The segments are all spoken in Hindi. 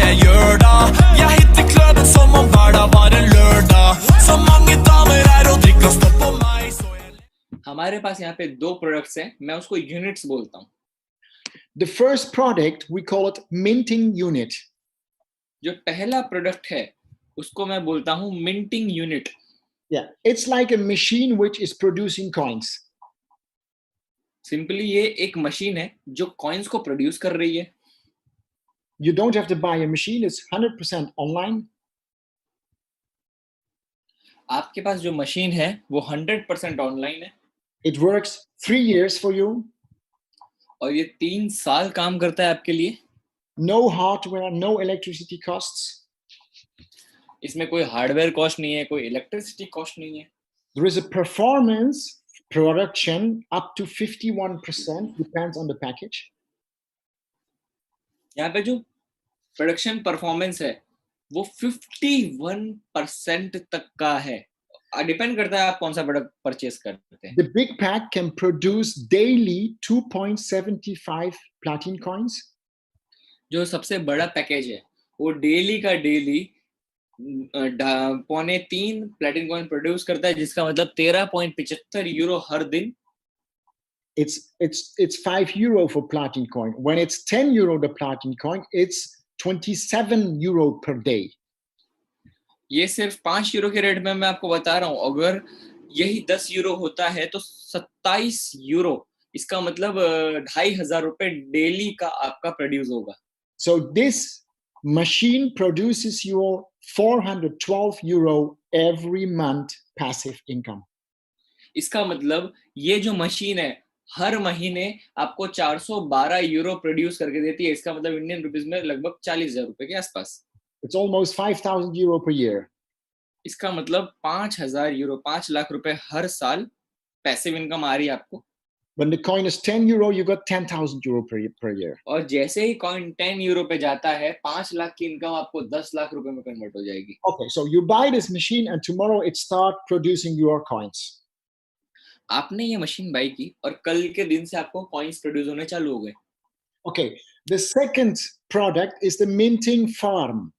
jeg gjør da? Jeg hitter klubben som om hverdag var en lørdag. Så mange damer her og drikka står på meg, så jeg... हमारे पास यहाँ पे दो प्रोडक्ट्स हैं, मैं उसको यूनिट्स बोलता हूँ. The first product, we call it minting unit. जो पहला प्रोडक्ट है उसको मैं बोलता हूँ minting unit. Yeah, it's like a machine which is producing coins. Simply ये एक मशीन है जो कॉइन्स को प्रोड्यूस कर रही है. You don't have to buy a machine, it's 100% online. आपके पास जो मशीन है वो 100% ऑनलाइन है. It works 3 years for you. और ये 3 साल काम करता है आपके लिए. No hardware, no electricity costs. इसमें कोई हार्डवेयर कॉस्ट नहीं है, कोई इलेक्ट्रिसिटी कॉस्ट नहीं है. There is a performance production up to 51%, depends on the package. यहाँ पे जो प्रोडक्शन परफॉर्मेंस है वो 51% तक का है. डिपेंड करता है आप कौन सा प्रोडक्ट परचेस करते हैं. The big pack can produce daily 2.75 platin coins. जो सबसे बड़ा पैकेज है वो डेली का डेली 2.75 प्लेटिन कॉइन प्रोड्यूस करता है, जिसका मतलब 13.75 यूरो हर दिन. It's 5 euro for platin coin. When it's 10 euro the platin coin, it's 27 euro per day. ये सिर्फ 5 यूरो के रेट में मैं आपको बता रहा हूँ. अगर यही 10 यूरो होता है तो 27 यूरो, इसका मतलब 2,500 रुपए डेली का आपका प्रोड्यूस होगा. So this machine produces your 412 euro every month passive income. इसका मतलब ये जो मशीन है हर महीने आपको 412 यूरो प्रोड्यूस करके देती है. इसका मतलब इंडियन रुपीस में लगभग 40,000 रुपए के आसपास. It's almost 5,000 euro per year. इसका मतलब 5,000 यूरो, 5 लाख रुपए हर साल पैसिव इनकम आ रही है आपको. When the coin is 10 euro, you got 10,000 euro per year. और जैसे ही कॉइन 10 यूरो पे जाता है 5 लाख की इनकम आपको 10 लाख रुपए में कन्वर्ट हो जाएगी. Okay, so you buy this machine and tomorrow it start producing your coins. आपने ये मशीन बाई की और कल के दिन से आपको कॉइन्स प्रोड्यूस होने चालू हो गए. Okay, the second product is the minting farm.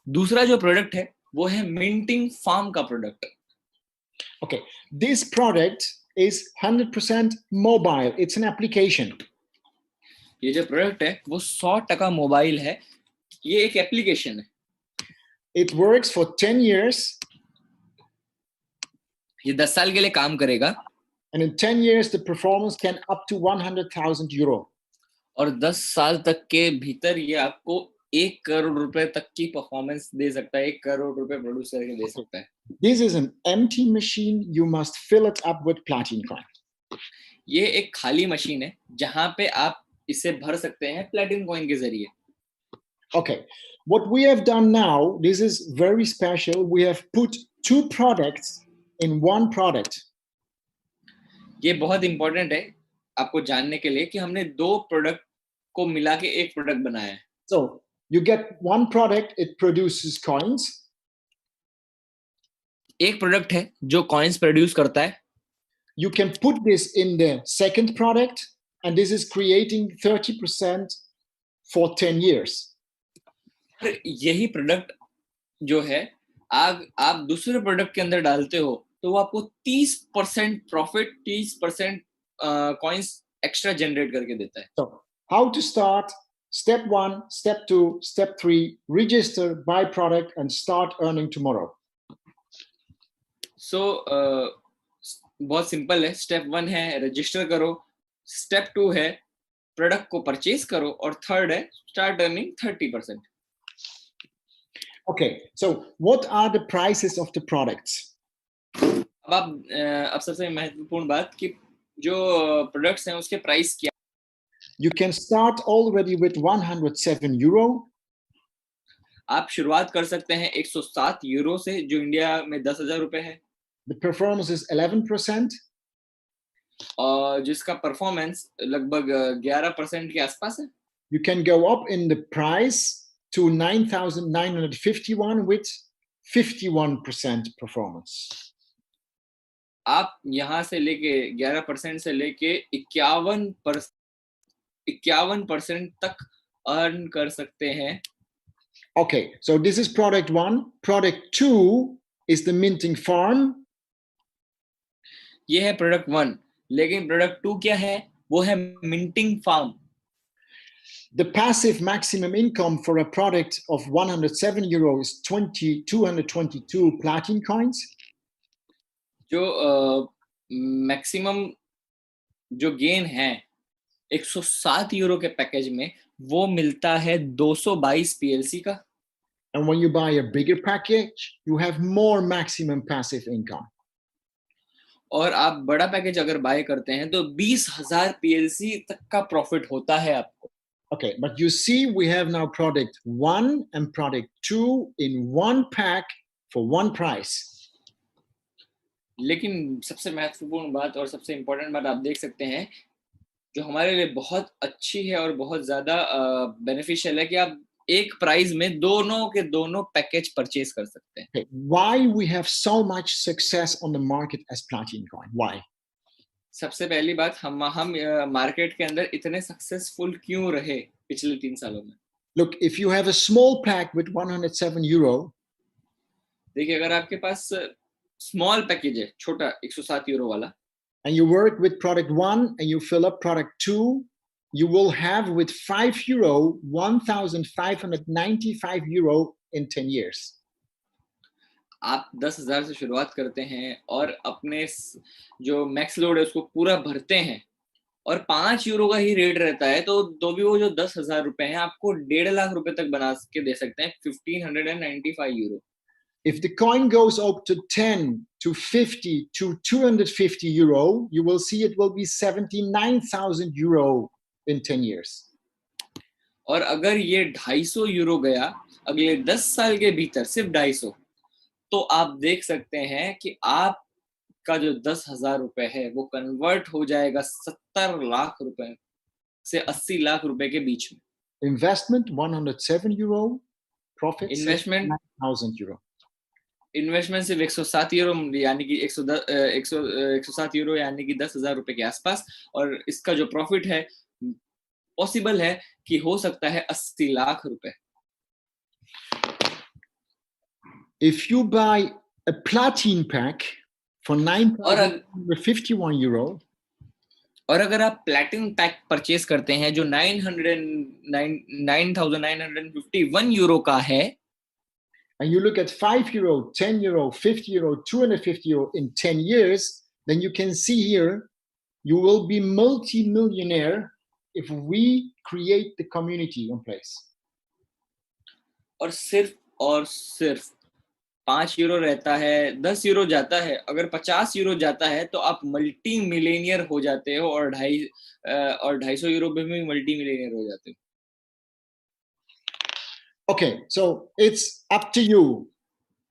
दूसरा जो प्रोडक्ट है वो है मिंटिंग फार्म का product. Okay, this product is 100% mobile. It's an application. ये जो प्रोडक्ट है वो 100% मोबाइल है. ये एक एप्लीकेशन है. It works for 10 years. ये 10 साल के लिए काम करेगा. And in 10 years, the performance can up to 100,000 euro. और 10 साल तक के भीतर ये आपको 1 करोड़ रुपए तक की परफॉर्मेंस दे सकता है. 1 करोड़ रुपए प्रोड्यूस करके दे सकता है. This is an empty machine. You must fill it up with platin coin. ये एक खाली मशीन है जहां पे आप इसे भर सकते हैं प्लेटिन कॉइन के जरिए. Okay, what we have done now, this is very special. We have put 2 products in one product. ये बहुत इंपॉर्टेंट है आपको जानने के लिए कि हमने 2 प्रोडक्ट को मिला के एक प्रोडक्ट बनाया है. So you get one product, it produces coins. एक प्रोडक्ट है जो कॉइन्स प्रोड्यूस करता है. You can put this in the second product, and this is creating 30% for 10 years. यही प्रोडक्ट जो है आप दूसरे प्रोडक्ट के अंदर डालते हो तो वो आपको 30% प्रॉफिट, 30% कॉइन्स एक्स्ट्रा जनरेट करके देता है. So how to start? Step 1, step 2, step 3, register, buy product and start earning tomorrow. So बहुत सिंपल है. स्टेप 1 है रजिस्टर करो, स्टेप 2 है प्रोडक्ट को परचेज करो और थर्ड है start earning 30%. Okay, so what are the prices of the products? अब सबसे महत्वपूर्ण बात कि जो प्रोडक्ट्स हैं उसके प्राइस क्या. You can start already with 107 euro. आप शुरुआत कर सकते हैं 107 यूरो से, जो इंडिया में 10,000 रुपए है. The performance is 11%. और जिसका परफॉर्मेंस लगभग 11% के आसपास है. You can go up in the price to 9,951 with 51% performance. आप यहाँ से लेके 11% से लेके 51% 51% तक अर्न कर सकते हैं. Okay, so this is product one. Product two is the minting farm. ये है प्रोडक्ट 1. लेकिन प्रोडक्ट 2 क्या है? वो है मिंटिंग फार्म. The passive maximum income for a product of 107 euro is 222 platin coins. जो मैक्सिमम जो गेन है 107 यूरो के पैकेज में, वो मिलता है 222 पीएलसी का. And when you buy a bigger package, you have more maximum passive income. और आप बड़ा पैकेज अगर बाय करते हैं तो 20,000 पीएलसी तक का प्रॉफिट होता है आपको. Okay, but you see, we have now product one and product two in one pack for one price. लेकिन सबसे महत्वपूर्ण बात और सबसे इम्पोर्टेंट बात आप देख सकते हैं, जो हमारे लिए बहुत अच्छी है और बहुत ज्यादा बेनिफिशियल है, कि आप एक प्राइस में दोनों के दोनों पैकेज परचेज कर सकते हैं. Okay, why we have so much success on the market as Platin Coin? Why? सबसे पहली बात, हम मार्केट के अंदर इतने सक्सेसफुल क्यों रहे पिछले 3 सालों में. Look, if you have a small pack with 107 euro, देखिए, अगर आपके पास स्मॉल पैकेज है, छोटा 107 यूरो वाला, and you work with product one and you fill up product two, you will have with 5 euro 1,595 euro in 10 years. आप 10,000 से शुरुआत करते हैं और अपने जो मैक्स लोड है उसको पूरा भरते हैं, और 5 यूरो का ही रेट रहता है, तो भी वो जो 10,000 रुपए हैं आपको 1.5 लाख रुपए तक बना के दे सकते हैं. 1,595 euro. If the coin goes up to 10 to 50 to 250 euro, you will see it will be 79,000 euro in 10 years. और अगर ये 250 यूरो गया अगले 10 साल के भीतर, सिर्फ 250, तो आप देख सकते हैं कि आपका जो 10,000 रुपए है वो कन्वर्ट हो जाएगा 70 लाख रुपए से 80 लाख रुपए के बीच में. Investment 107 euro, profit investment 9,000 euro. Investment सिर्फ 107 यूरो यानी कि 107 यूरो यानी कि 10,000 रुपए के आसपास, और इसका जो प्रॉफिट है पॉसिबल है कि हो सकता है 80 लाख रुपए. If you buy a platin pack for 9,151 euro, और अगर आप प्लैटिनम पैक परचेज करते हैं जो 9,951 यूरो का है, and you look at 5 euro, 10 euro, 50 euro, 250 euro in 10 years, then you can see here, you will be multi-millionaire if we create the community in place. और सिर्फ 5 यूरो रहता है, 10 यूरो जाता है, अगर 50 यूरो जाता है तो आप मल्टी मिलेनियर हो जाते हो, और 250 यूरो में भी मल्टी मिलेनियर हो जाते हो. Okay, so it's up to you.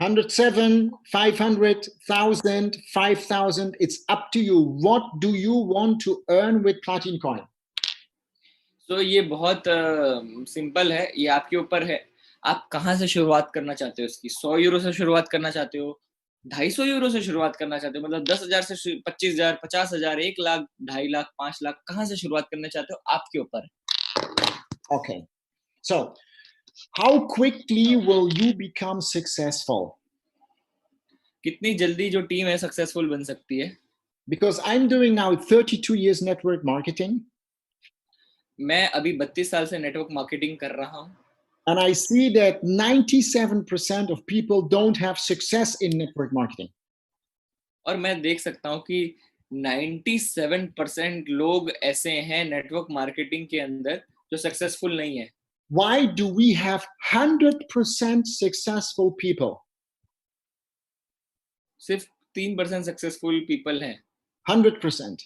107, 500, 1,000, 5,000, it's up to you. What do you want to earn with Platin Coin? तो ये बहुत सिंपल है, ये आपके ऊपर है. आप कहाँ से शुरुआत करना चाहते हो इसकी? 100 यूरो से शुरुआत करना चाहते हो, 250 यूरो से शुरुआत करना चाहते हो, मतलब 10,000 से 25,000, 50,000, 1 लाख, 2.5 लाख, 5 लाख, कहाँ से शुरुआत करना चाहते हो, आपके ऊपर है. Okay, so how quickly will you become successful? कितनी जल्दी जो टीम है सक्सेसफुल बन सकती है? Because I'm doing now 32 years network marketing. मैं अभी 32 साल से नेटवर्क मार्केटिंग कर रहा हूँ. And I see that 97% of people don't have success in network marketing. और मैं देख सकता हूँ कि 97% लोग ऐसे हैं नेटवर्क मार्केटिंग के अंदर जो सक्सेसफुल नहीं है. Why do we have 100% successful people? सिर्फ 3% सक्सेसफुल पीपल हैं. 100%.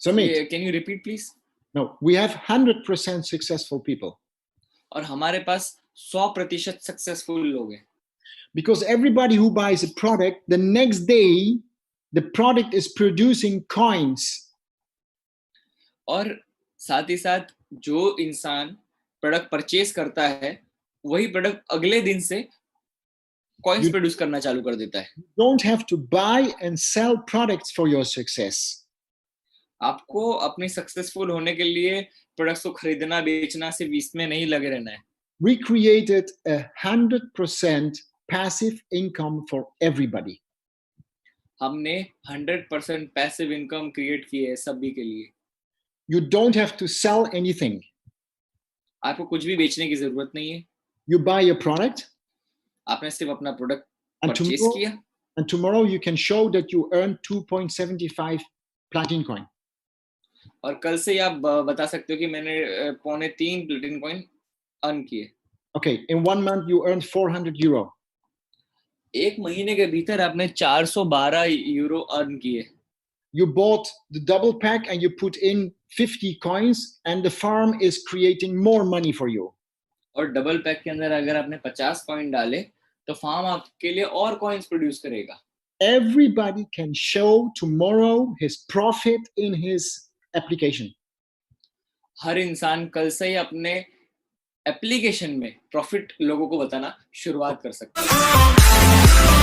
Sumit, Can you repeat please? no, we have 100% successful people. और हमारे पास 100% सक्सेसफुल लोग हैं. Because everybody who buys a product, the next day, the product is producing coins. और साथ ही साथ जो इंसान प्रोडक्ट परचेज करता है, वही प्रोडक्ट अगले दिन से कॉइन्स प्रोड्यूस करना चालू कर देता है. You don't have to buy and sell products for your success. आपको अपनी सक्सेसफुल होने के लिए प्रोडक्ट्स को खरीदना बेचना सिर्फ इसमें नहीं लगे रहना है. We created 100% passive income for everybody. हमने 100% पैसिव इनकम क्रिएट की है सभी के लिए. You don't have to sell anything. आपको कुछ भी बेचने की जरूरत नहीं है. You buy a product, आपने सिर्फ अपना प्रोडक्ट and परचेज tomorrow, किया and tomorrow you can show that you earn 2.75 platinum coin. और कल से आप बता सकते हो कि मैंने 3.5 प्लेटिन कॉइन अर्न किए. Okay, in 1 month you earn 400 euro. एक महीने के भीतर आपने 412 यूरो अर्न किए. You bought the double pack and you put in 50 coins, and the farm is creating more money for you. और डबल पैक के अंदर अगर आपने 50 कॉइन डाले तो फार्म आपके लिए और कॉइन्स प्रोड्यूस करेगा. Everybody can show tomorrow his profit in his application. हर इंसान कल से ही अपने एप्लीकेशन में प्रॉफिट लोगों को बताना शुरुआत कर सकता है.